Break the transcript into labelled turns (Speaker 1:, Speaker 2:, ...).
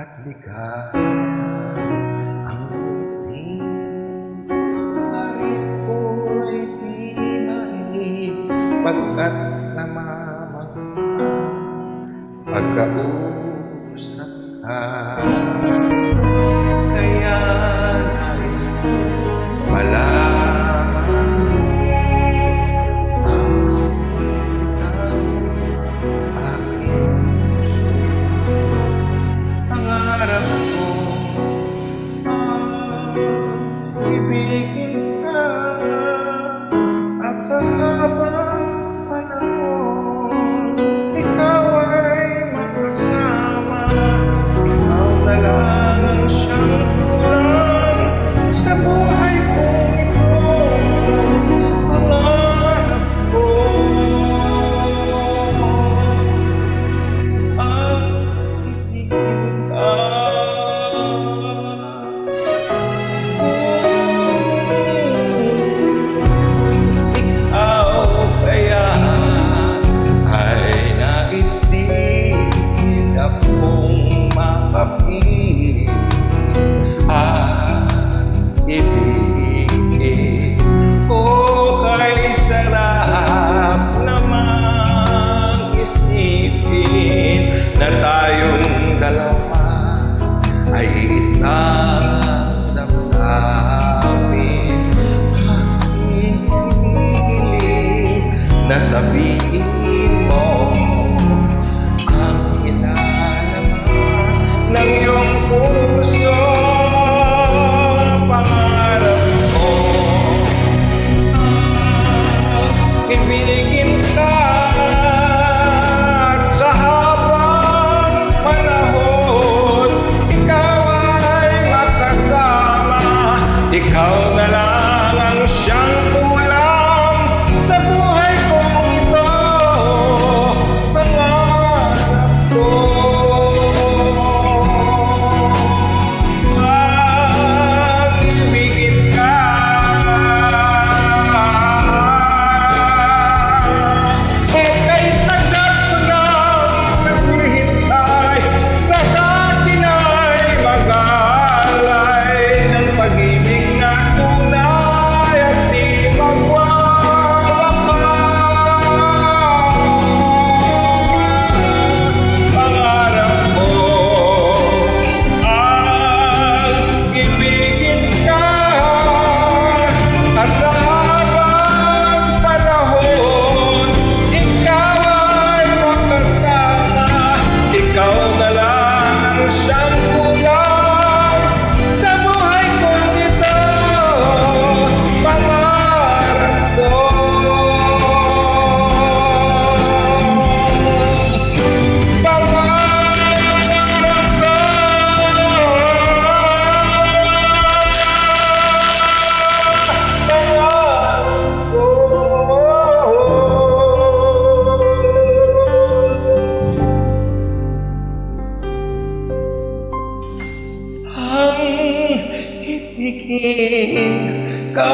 Speaker 1: At likha ang muling kahit ko'y di nais, pagkat namamangha pagkausap ka. Kaya nais ko malaman ang sisigaw aking puso. Pangarap ko ibigin ka at sa habang panahon ikaw ay makasama. Ikaw na lang ang siyang kulang sa buhay kong ito. Pangarap ko ang ibigin ka. Ibigin ko kay sarap namang isipin na tayong dalawa ay isang damdamin. Aking hinihiling na sabihin mo ang inalaman ng iyong puso. Ibigin ka at sa habang panahon ikaw ay makasama. Ikaw na lang ang siyang kulang sa buhay kong ito. Pangarap ko ibigin ka. Ibigin ka.